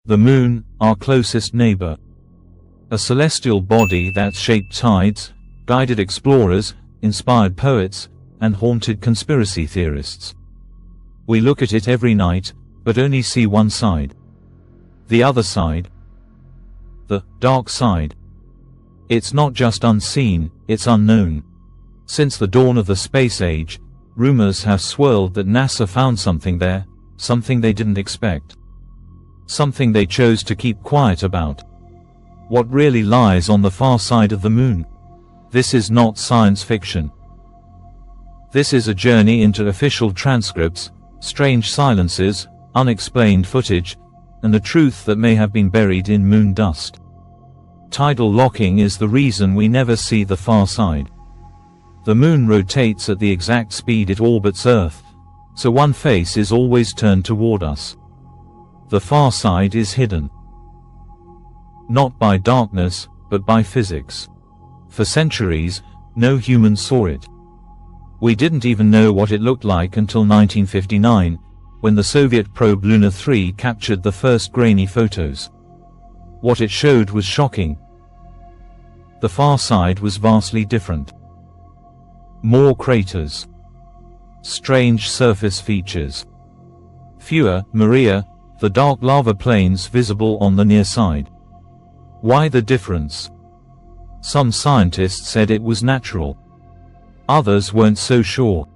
The Moon, our closest neighbor. A celestial body that's shaped tides, guided explorers, inspired poets, and haunted conspiracy theorists. We look at it every night, but only see one side. The other side. The dark side. It's not just unseen, it's unknown. Since the dawn of the space age, rumors have swirled that NASA found something there, something they didn't expect. Something they chose to keep quiet about. What really lies on the far side of the Moon? This is not science fiction. This is a journey into official transcripts, strange silences, unexplained footage, and a truth that may have been buried in moon dust. Tidal locking is the reason we never see the far side. The Moon rotates at the exact speed it orbits Earth, so one face is always turned toward us. The far side is hidden. Not by darkness, but by physics. For centuries, no human saw it. We didn't even know what it looked like until 1959, when the Soviet probe Lunar 3 captured the first grainy photos. What it showed was shocking. The far side was vastly different. More craters. Strange surface features. Fewer, Maria, the dark lava plains visible on the near side. Why the difference? Some scientists said it was natural. Others weren't so sure.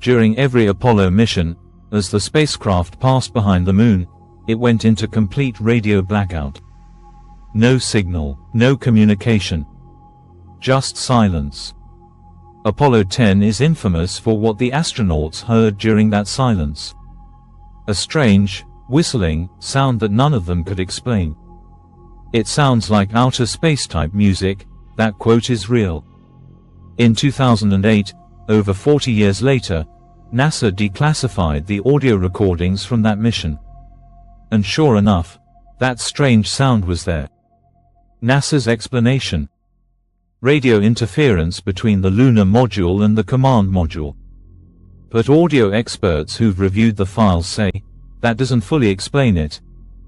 During every Apollo mission, as the spacecraft passed behind the Moon, it went into complete radio blackout. No signal, no communication. Just silence. Apollo 10 is infamous for what the astronauts heard during that silence. A strange, whistling sound that none of them could explain. It sounds like outer space-type music. That quote is real. In 2008, over 40 years later, NASA declassified the audio recordings from that mission. And sure enough, that strange sound was there. NASA's explanation: radio interference between the lunar module and the command module. But audio experts who've reviewed the files say, that doesn't fully explain it.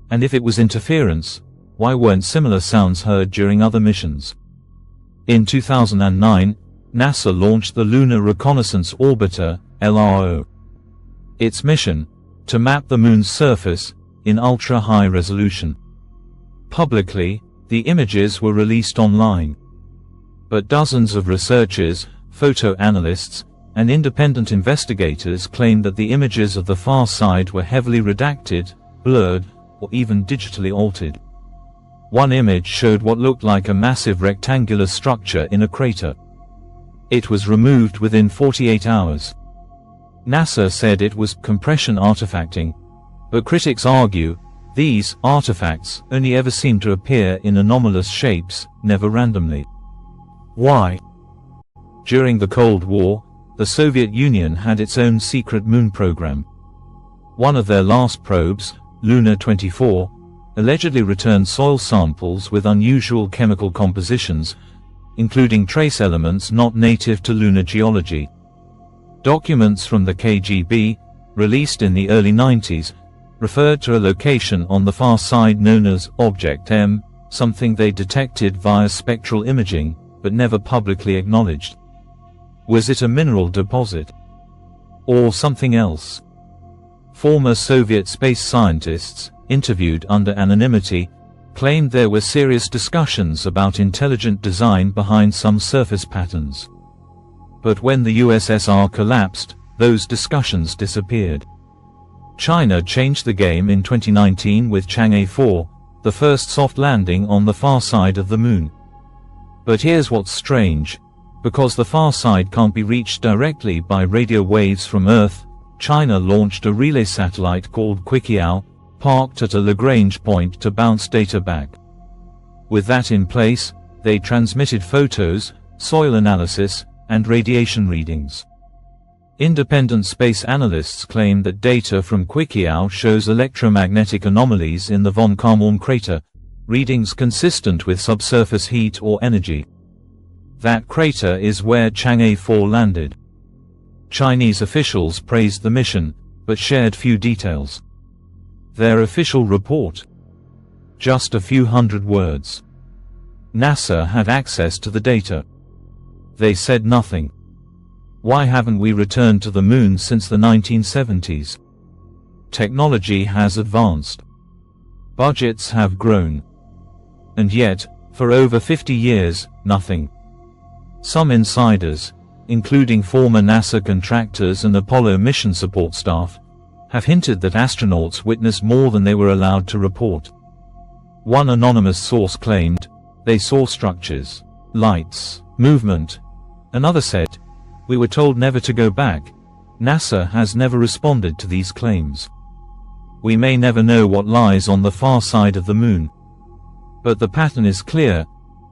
And if it was interference, why weren't similar sounds heard during other missions? In 2009, NASA launched the Lunar Reconnaissance Orbiter, LRO. Its mission? To map the Moon's surface, in ultra-high resolution. Publicly, the images were released online. But dozens of researchers, photo analysts, and independent investigators claimed that the images of the far side were heavily redacted, blurred, or even digitally altered. One image showed what looked like a massive rectangular structure in a crater. It was removed within 48 hours. NASA said it was compression artifacting, but critics argue these artifacts only ever seem to appear in anomalous shapes, never randomly. Why? During the Cold War, the Soviet Union had its own secret moon program. One of their last probes, Lunar 24, allegedly returned soil samples with unusual chemical compositions, including trace elements not native to lunar geology. Documents from the KGB, released in the early 90s, referred to a location on the far side known as Object M, something they detected via spectral imaging, but never publicly acknowledged. Was it a mineral deposit? Or something else? Former Soviet space scientists, interviewed under anonymity, claimed there were serious discussions about intelligent design behind some surface patterns. But when the USSR collapsed, those discussions disappeared. China changed the game in 2019 with Chang'e 4, the first soft landing on the far side of the Moon. But here's what's strange. Because the far side can't be reached directly by radio waves from Earth, China launched a relay satellite called Quikiao, parked at a Lagrange point to bounce data back. With that in place, they transmitted photos, soil analysis, and radiation readings. Independent space analysts claim that data from Quikiao shows electromagnetic anomalies in the von Kármán crater, readings consistent with subsurface heat or energy. That crater is where Chang'e 4 landed. Chinese officials praised the mission, but shared few details. Their official report: Just a few hundred words. NASA had access to the data. They said nothing. Why haven't we returned to the moon since the 1970s? Technology has advanced. Budgets have grown. And yet, for over 50 years, nothing. Some insiders, including former NASA contractors and Apollo mission support staff, have hinted that astronauts witnessed more than they were allowed to report. One anonymous source claimed they saw structures, lights, movement. Another said, "We were told never to go back." NASA has never responded to these claims. We may never know what lies on the far side of the moon. But the pattern is clear.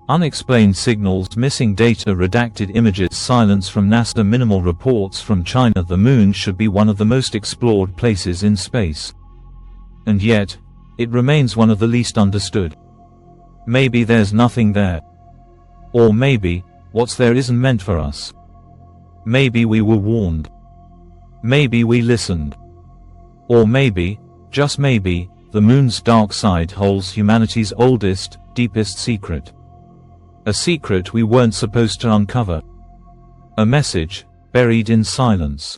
Unexplained signals, missing data, redacted images, silence from NASA, minimal reports from China. The moon should be one of the most explored places in space. And yet, it remains one of the least understood. Maybe there's nothing there. Or maybe, what's there isn't meant for us. Maybe we were warned. Maybe we listened. Or maybe, just maybe, the moon's dark side holds humanity's oldest, deepest secret. A secret we weren't supposed to uncover. A message, buried in silence.